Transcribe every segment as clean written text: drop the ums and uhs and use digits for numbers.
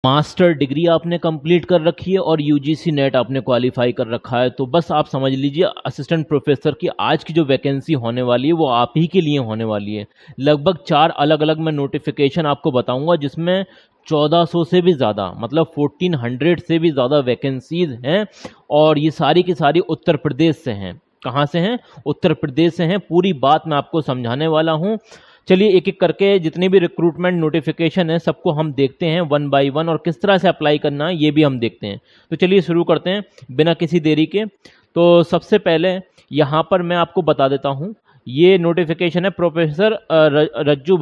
Master degree आपने complete कर रखी है और यूजीसी नेट आपने क्वालिफाई कर रखा है, तो बस आप समझ लीजिए असिस्टेंट प्रोफेसर की आज की जो वैकेंसी होने वाली है वो आप ही के लिए होने वाली है। लगभग 4 अलग अलग मैं नोटिफिकेशन आपको बताऊंगा जिसमें 1400 से भी ज़्यादा, मतलब 1400 से भी ज़्यादा वैकेंसीज हैं, और ये सारी की सारी उत्तर प्रदेश से हैं। कहाँ से हैं? उत्तर प्रदेश से हैं। पूरी बात मैं आपको समझाने वाला हूँ। चलिए एक एक करके जितने भी रिक्रूटमेंट नोटिफिकेशन है सबको हम देखते हैं वन बाय वन, और किस तरह से अप्लाई करना है ये भी हम देखते हैं। तो चलिए शुरू करते हैं बिना किसी देरी के। तो सबसे पहले यहाँ पर मैं आपको बता देता हूँ, ये नोटिफिकेशन है प्रोफेसर रज्जू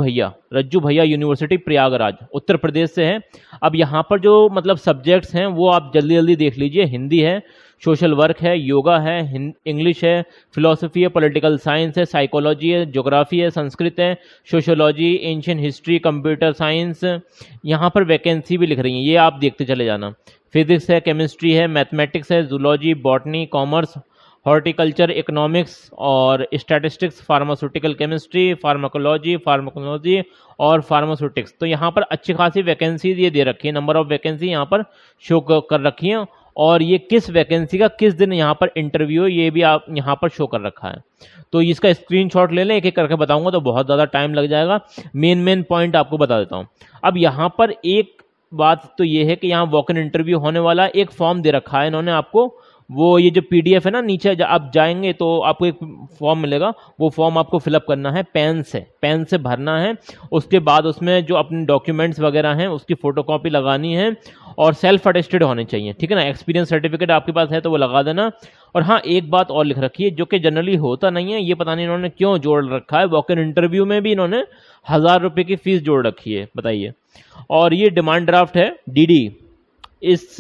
भैया यूनिवर्सिटी प्रयागराज, उत्तर प्रदेश से है। अब यहाँ पर जो मतलब सब्जेक्ट्स हैं वो आप जल्दी जल्दी देख लीजिए। हिंदी है, सोशल वर्क है, योगा है, इंग्लिश है, फिलोसफी है, पॉलिटिकल साइंस है, साइकोलॉजी है, ज्योग्राफी है, संस्कृत है, sociology, ancient history, computer science. यहाँ पर वैकेंसी भी लिख रही है, ये आप देखते चले जाना। फिजिक्स है, केमिस्ट्री है, मैथमेटिक्स है, zoology, botany, commerce, horticulture, economics और स्टैटिस्टिक्स, फार्मास्यूटिकल केमिस्ट्री, फार्माकोलॉजी और फार्मास्यूटिक्स। तो यहाँ पर अच्छी खासी वैकेंसीज ये दे रखी है, नंबर ऑफ वैकेंसी यहाँ पर शो कर रखी है, और ये किस वैकेंसी का किस दिन यहाँ पर इंटरव्यू है ये भी आप यहाँ पर शो कर रखा है। तो इसका स्क्रीनशॉट ले लें, एक एक करके बताऊंगा तो बहुत ज़्यादा टाइम लग जाएगा। मेन पॉइंट आपको बता देता हूँ। अब यहाँ पर एक बात तो ये है कि यहाँ वॉक इन इंटरव्यू होने वाला है। एक फॉर्म दे रखा है इन्होंने आपको, वो ये जो पीडीएफ है ना, नीचे आप जाएंगे तो आपको एक फॉर्म मिलेगा, वो फॉर्म आपको फिलअप करना है, पेन से भरना है। उसके बाद उसमें जो अपने डॉक्यूमेंट्स वगैरह हैं उसकी फोटोकॉपी लगानी है, और सेल्फ अटेस्टेड होने चाहिए, ठीक है ना। एक्सपीरियंस सर्टिफिकेट आपके पास है तो वो लगा देना। और हाँ, एक बात और लिख रखी है जो कि जनरली होता नहीं है, ये पता नहीं इन्होंने क्यों जोड़ रखा है, वॉक इन इंटरव्यू में भी इन्होंने 1000 रुपये की फीस जोड़ रखी है, बताइए। और ये डिमांड ड्राफ्ट है डीडी, इस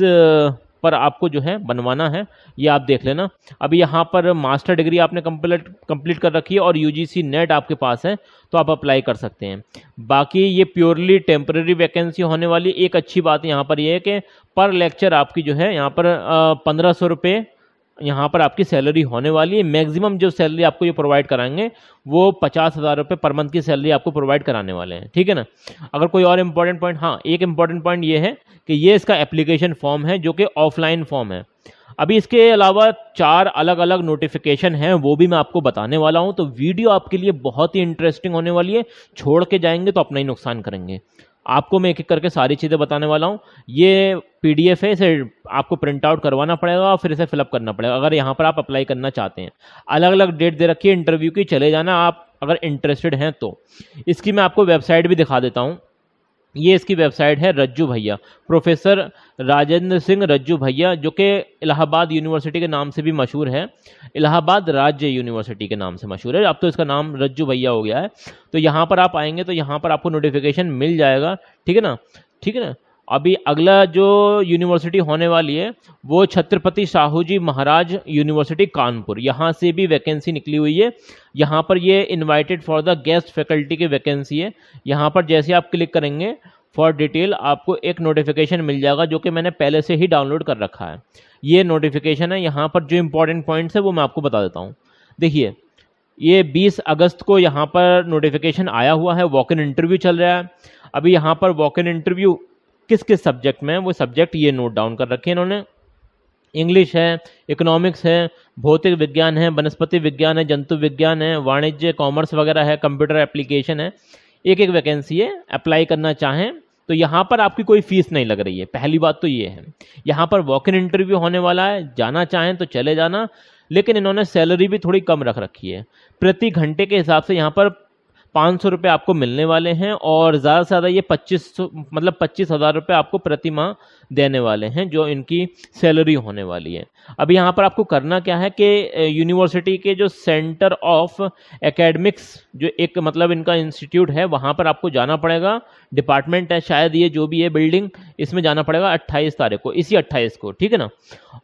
पर आपको जो है बनवाना है, ये आप देख लेना। अभी यहाँ पर मास्टर डिग्री आपने कंप्लीट कर रखी है और यूजीसी नेट आपके पास है तो आप अप्लाई कर सकते हैं। बाकी ये प्योरली टेम्पररी वैकेंसी होने वाली। एक अच्छी बात यहाँ पर ये है कि पर लेक्चर आपकी जो है यहाँ पर 1500 रुपये यहाँ पर आपकी सैलरी होने वाली है। मैक्सिमम जो सैलरी आपको ये प्रोवाइड कराएंगे वो 50,000 रुपये पर मंथ की सैलरी आपको प्रोवाइड कराने वाले हैं, ठीक है ना। अगर कोई और इम्पोर्टेंट पॉइंट, हाँ एक इम्पॉर्टेंट पॉइंट ये है कि ये इसका एप्लीकेशन फॉर्म है जो कि ऑफलाइन फॉर्म है। अभी इसके अलावा 4 अलग अलग नोटिफिकेशन हैं, वो भी मैं आपको बताने वाला हूं। तो वीडियो आपके लिए बहुत ही इंटरेस्टिंग होने वाली है, छोड़ के जाएंगे तो अपना ही नुकसान करेंगे। आपको मैं एक एक करके सारी चीज़ें बताने वाला हूँ। ये पीडीएफ है, इसे आपको प्रिंट आउट करवाना पड़ेगा और फिर इसे फिलअप करना पड़ेगा अगर यहाँ पर आप अप्लाई करना चाहते हैं। अलग अलग डेट दे रखी है इंटरव्यू की, चले जाना आप अगर इंटरेस्टेड हैं तो। इसकी मैं आपको वेबसाइट भी दिखा देता हूँ। ये इसकी वेबसाइट है रज्जू भैया, प्रोफेसर राजेंद्र सिंह रज्जू भैया, जो कि इलाहाबाद यूनिवर्सिटी के नाम से भी मशहूर है, इलाहाबाद राज्य यूनिवर्सिटी के नाम से मशहूर है। अब तो इसका नाम रज्जू भैया हो गया है। तो यहाँ पर आप आएंगे तो यहाँ पर आपको नोटिफिकेशन मिल जाएगा, ठीक है ना, ठीक है ना। अभी अगला जो यूनिवर्सिटी होने वाली है वो छत्रपति साहू जी महाराज यूनिवर्सिटी कानपुर, यहाँ से भी वैकेंसी निकली हुई है। यहाँ पर ये invited for the guest faculty की वैकेंसी है। यहाँ पर जैसे आप क्लिक करेंगे फॉर डिटेल आपको एक नोटिफिकेशन मिल जाएगा जो कि मैंने पहले से ही डाउनलोड कर रखा है। ये नोटिफिकेशन है। यहाँ पर जो इंपॉर्टेंट पॉइंट्स है वो मैं आपको बता देता हूँ। देखिए, ये 20 अगस्त को यहाँ पर नोटिफिकेशन आया हुआ है, वॉक इन इंटरव्यू चल रहा है। अभी यहाँ पर वॉक इन इंटरव्यू किस किस सब्जेक्ट में है वो सब्जेक्ट ये नोट डाउन कर रखे हैं इन्होंने। इंग्लिश है, इकोनॉमिक्स है, भौतिक विज्ञान है, वनस्पति विज्ञान है, जंतु विज्ञान है, वाणिज्य, कॉमर्स वगैरह है, कंप्यूटर एप्लीकेशन है। एक एक वैकेंसी है। अप्लाई करना चाहें तो यहाँ पर आपकी कोई फीस नहीं लग रही है, पहली बात तो ये है। यहाँ पर वॉक इन इंटरव्यू होने वाला है, जाना चाहें तो चले जाना, लेकिन इन्होंने सैलरी भी थोड़ी कम रख रखी है। प्रति घंटे के हिसाब से यहाँ पर 500 रुपये आपको मिलने वाले हैं, और ज़्यादा से ज़्यादा ये 25,000 रुपये आपको प्रति माह देने वाले हैं, जो इनकी सैलरी होने वाली है। अब यहाँ पर आपको करना क्या है कि यूनिवर्सिटी के जो सेंटर ऑफ एकेडमिक्स, जो एक मतलब इनका इंस्टीट्यूट है, वहाँ पर आपको जाना पड़ेगा। डिपार्टमेंट है शायद ये जो भी है बिल्डिंग, इसमें जाना पड़ेगा 28 तारीख को, इसी 28 को, ठीक है ना।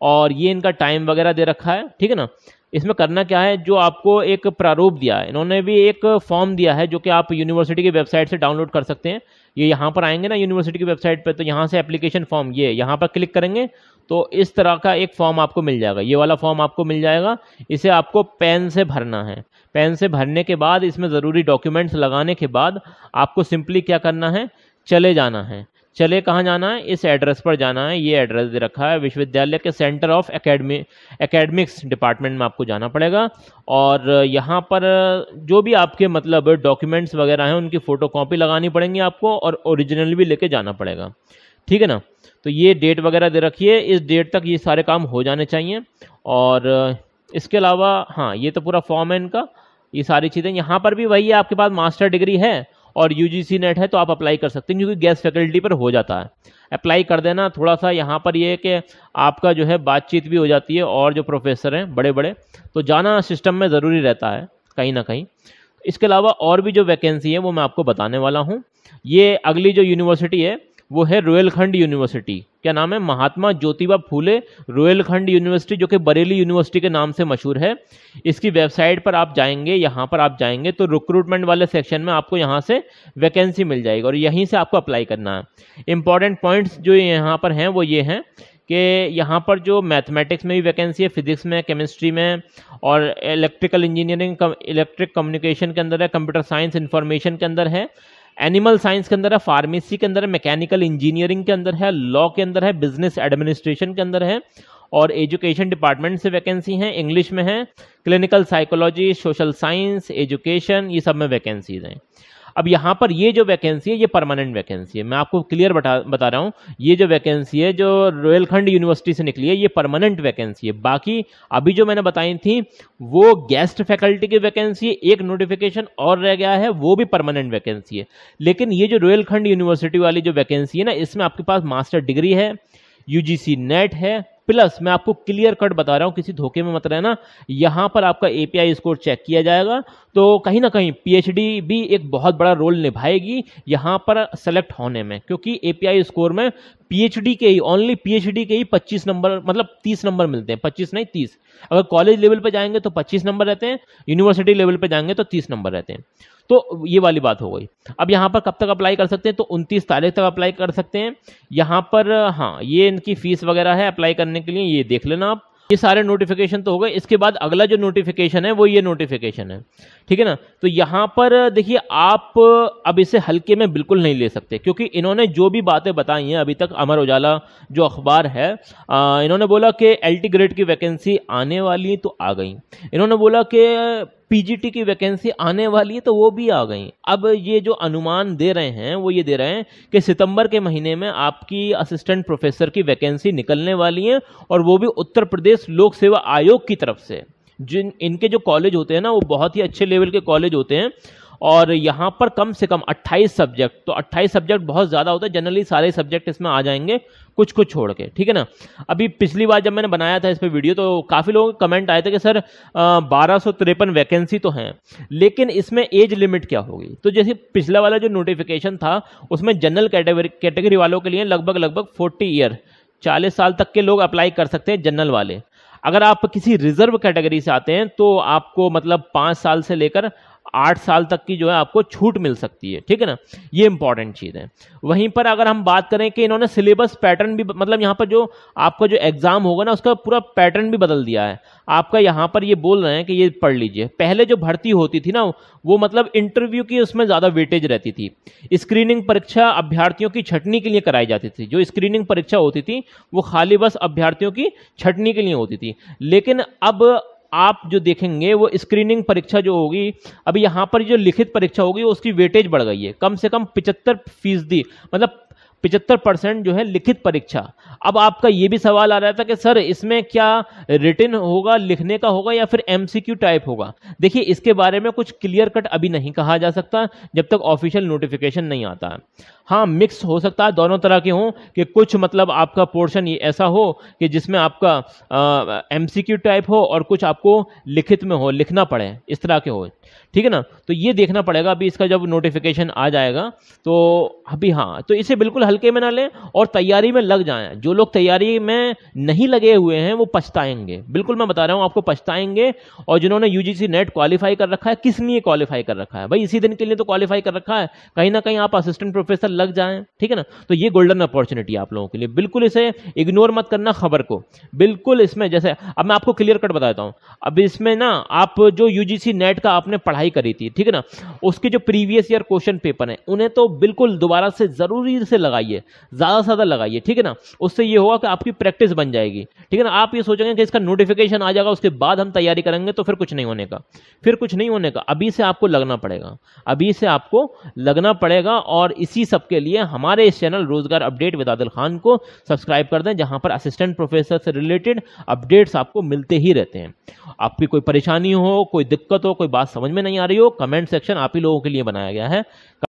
और ये इनका टाइम वगैरह दे रखा है, ठीक है ना। इसमें करना क्या है, जो आपको एक प्रारूप दिया है इन्होंने, भी एक फॉर्म दिया है जो कि आप यूनिवर्सिटी की वेबसाइट से डाउनलोड कर सकते हैं। ये यहाँ पर आएंगे ना यूनिवर्सिटी की वेबसाइट पे, तो यहाँ से एप्लीकेशन फॉर्म, ये यहाँ पर क्लिक करेंगे तो इस तरह का एक फॉर्म आपको मिल जाएगा। ये वाला फॉर्म आपको मिल जाएगा। इसे आपको पेन से भरना है। पेन से भरने के बाद इसमें ज़रूरी डॉक्यूमेंट्स लगाने के बाद आपको सिंपली क्या करना है, चले जाना है। चले कहाँ जाना है, इस एड्रेस पर जाना है। ये एड्रेस दे रखा है, विश्वविद्यालय के सेंटर ऑफ एकेडमिक्स डिपार्टमेंट में आपको जाना पड़ेगा। और यहाँ पर जो भी आपके मतलब डॉक्यूमेंट्स वगैरह हैं उनकी फ़ोटोकॉपी लगानी पड़ेंगी आपको, और ओरिजिनल भी लेके जाना पड़ेगा, ठीक है ना। तो ये डेट वगैरह दे रखी है, इस डेट तक ये सारे काम हो जाने चाहिए। और इसके अलावा हाँ, ये तो पूरा फॉर्म है इनका, ये सारी चीज़ें। यहाँ पर भी वही है, आपके पास मास्टर डिग्री है और यूजीसी नेट है तो आप अप्लाई कर सकते हैं, क्योंकि गेस्ट फैकल्टी पर हो जाता है। अप्लाई कर देना। थोड़ा सा यहाँ पर ये है कि आपका जो है बातचीत भी हो जाती है, और जो प्रोफेसर हैं बड़े बड़े, तो जाना सिस्टम में ज़रूरी रहता है कहीं ना कहीं। इसके अलावा और भी जो वैकेंसी है वो मैं आपको बताने वाला हूँ। ये अगली जो यूनिवर्सिटी है वो है रोहिलखंड यूनिवर्सिटी। क्या नाम है? महात्मा ज्योतिबा फूले रोहिलखंड यूनिवर्सिटी, जो कि बरेली यूनिवर्सिटी के नाम से मशहूर है। इसकी वेबसाइट पर आप जाएंगे, यहाँ पर आप जाएंगे तो रिक्रूटमेंट वाले सेक्शन में आपको यहाँ से वैकेंसी मिल जाएगी, और यहीं से आपको अप्लाई करना है। इंपॉर्टेंट पॉइंट्स जो यहाँ पर हैं वो ये हैं कि यहाँ पर जो मैथमेटिक्स में भी वैकेंसी है, फिजिक्स में, केमिस्ट्री में, और इलेक्ट्रिकल इंजीनियरिंग, इलेक्ट्रिक कम्युनिकेशन के अंदर है, कंप्यूटर साइंस इंफॉर्मेशन के अंदर है, एनिमल साइंस के अंदर है, फार्मेसी के अंदर है, मैकेनिकल इंजीनियरिंग के अंदर है, लॉ के अंदर है, बिजनेस एडमिनिस्ट्रेशन के अंदर है, और एजुकेशन डिपार्टमेंट से वैकेंसी है, इंग्लिश में है, clinical psychology, social science, education, ये सब में वैकेंसीज हैं। अब यहाँ पर ये जो वैकेंसी है ये परमानेंट वैकेंसी है, मैं आपको क्लियर बता रहा हूँ। ये जो वैकेंसी है जो रोहिलखंड यूनिवर्सिटी से निकली है ये परमानेंट वैकेंसी है। बाकी अभी जो मैंने बताई थी वो गेस्ट फैकल्टी की वैकेंसी है, एक नोटिफिकेशन और रह गया है, वो भी परमानेंट वैकेंसी है। लेकिन ये जो रोहिलखंड यूनिवर्सिटी वाली जो वैकेंसी है ना, इसमें आपके पास मास्टर डिग्री है, यूजीसी नेट है, प्लस मैं आपको क्लियर कट बता रहा हूं, किसी धोखे में मत रहना, यहां पर आपका एपीआई स्कोर चेक किया जाएगा। तो कहीं ना कहीं पीएचडी भी एक बहुत बड़ा रोल निभाएगी यहां पर सेलेक्ट होने में, क्योंकि एपीआई स्कोर में पीएचडी के ही, ओनली पीएचडी के ही 25 नंबर, मतलब 30 नंबर मिलते हैं, 25 नहीं 30। अगर कॉलेज लेवल पे जाएंगे तो 25 नंबर रहते हैं, यूनिवर्सिटी लेवल पे जाएंगे तो 30 नंबर रहते हैं। तो ये वाली बात हो गई। अब यहाँ पर कब तक अप्लाई कर सकते हैं? तो 29 तारीख तक अप्लाई कर सकते हैं। यहाँ पर हाँ, ये इनकी फीस वगैरह है अप्लाई करने के लिए, ये देख लेना आप। ये सारे नोटिफिकेशन तो हो गए। इसके बाद अगला जो नोटिफिकेशन है वो ये नोटिफिकेशन है, ठीक है ना। तो यहाँ पर देखिए, आप अब इसे हल्के में बिल्कुल नहीं ले सकते, क्योंकि इन्होंने जो भी बातें बताई हैं अभी तक, अमर उजाला जो अखबार है, इन्होंने बोला कि एलटी ग्रेड की वैकेंसी आने वाली तो आ गई, इन्होंने बोला कि पीजीटी की वैकेंसी आने वाली है तो वो भी आ गई। अब ये जो अनुमान दे रहे हैं वो ये दे रहे हैं कि सितंबर के महीने में आपकी असिस्टेंट प्रोफेसर की वैकेंसी निकलने वाली है, और वो भी उत्तर प्रदेश लोक सेवा आयोग की तरफ से। जिन इनके जो कॉलेज होते हैं ना वो बहुत ही अच्छे लेवल के कॉलेज होते हैं, और यहाँ पर कम से कम 28 सब्जेक्ट, तो 28 सब्जेक्ट बहुत ज़्यादा होता है, जनरली सारे सब्जेक्ट इसमें आ जाएंगे कुछ कुछ छोड़ के, ठीक है ना। अभी पिछली बार जब मैंने बनाया था इस पे वीडियो तो काफ़ी लोगों के कमेंट आए थे कि सर 1253 वैकेंसी तो हैं, लेकिन इसमें एज लिमिट क्या होगी? तो जैसे पिछला वाला जो नोटिफिकेशन था उसमें जनरल कैटेगरी वालों के लिए लगभग 40 ईयर, 40 साल तक के लोग अप्लाई कर सकते हैं, जनरल वाले। अगर आप किसी रिजर्व कैटेगरी से आते हैं तो आपको मतलब 5 साल से लेकर 8 साल तक की जो है आपको छूट मिल सकती है, ठीक है ना। ये इंपॉर्टेंट चीज़ है। वहीं पर अगर हम बात करें कि इन्होंने सिलेबस पैटर्न भी, मतलब यहाँ पर जो आपका जो एग्जाम होगा ना उसका पूरा पैटर्न भी बदल दिया है। आपका यहाँ पर ये बोल रहे हैं कि ये पढ़ लीजिए, पहले जो भर्ती होती थी ना वो मतलब इंटरव्यू की उसमें ज़्यादा वेटेज रहती थी। स्क्रीनिंग परीक्षा अभ्यर्थियों की छटनी के लिए कराई जाती थी, जो स्क्रीनिंग परीक्षा होती थी वो खाली बस अभ्यर्थियों की छटनी के लिए होती थी। लेकिन अब आप जो देखेंगे वो स्क्रीनिंग परीक्षा जो होगी, अभी यहाँ पर जो लिखित परीक्षा होगी उसकी वेटेज बढ़ गई है, कम से कम 75%, मतलब 75% जो है लिखित परीक्षा। अब आपका ये भी सवाल आ रहा था कि सर इसमें क्या रिटन होगा, लिखने का होगा, या फिर एमसीक्यू टाइप होगा? देखिए, इसके बारे में कुछ क्लियर कट अभी नहीं कहा जा सकता जब तक ऑफिशियल नोटिफिकेशन नहीं आता है। हाँ, मिक्स हो सकता है, दोनों तरह के हों, कि कुछ मतलब आपका पोर्शन ये ऐसा हो कि जिसमें आपका एमसीक्यू टाइप हो और कुछ आपको लिखित में हो, लिखना पड़े, इस तरह के हो, ठीक है ना। तो ये देखना पड़ेगा अभी, इसका जब नोटिफिकेशन आ जाएगा तो। अभी हाँ, तो इसे बिल्कुल हल्के में ना लें और तैयारी में लग जाएं। जो लोग तैयारी में नहीं लगे हुए हैं वो पछताएंगे, बिल्कुल मैं बता रहा हूं आपको, पछताएंगे। और जिन्होंने यूजीसी नेट क्वालिफाई कर रखा है, किस लिए क्वालिफाई कर रखा है भाई? इसी दिन के लिए तो क्वालिफाई कर रखा है, कहीं ना कहीं आप असिस्टेंट प्रोफेसर लग जाएं, ठीक है ना। तो ये गोल्डन अपॉर्चुनिटी आप लोगों के लिए, बिल्कुल इसे इग्नोर मत करना खबर को, बिल्कुल। इसमें जैसे अब मैं आपको क्लियर कट बताता हूं, अब इसमें ना आप जो यूजीसी नेट का आपने पढ़ाई करी थी, ठीक है ना, उसके जो प्रीवियस ईयर क्वेश्चन पेपर है उन्हें तो बिल्कुल दोबारा से जरूरी से लगाइए, ज्यादा से ज्यादा लगाइए, ठीक है ना। उससे ये होगा कि आपकी प्रैक्टिस बन जाएगी, ठीक है ना। आप ये सोचेंगे कि इसका नोटिफिकेशन आ जाएगा उसके बाद हम तैयारी करेंगे, तो फिर कुछ नहीं होने का, फिर कुछ नहीं होने का। अभी से आपको लगना पड़ेगा, अभी से आपको लगना पड़ेगा। और इसी सब के लिए हमारे इस चैनल रोजगार अपडेट विद आदिल खान को सब्सक्राइब कर दें, जहां पर असिस्टेंट प्रोफेसर से रिलेटेड अपडेट्स आपको मिलते ही रहते हैं। आपकी कोई परेशानी हो, कोई दिक्कत हो, कोई बात समझ में नहीं आ रही हो, कमेंट सेक्शन आप ही लोगों के लिए बनाया गया है।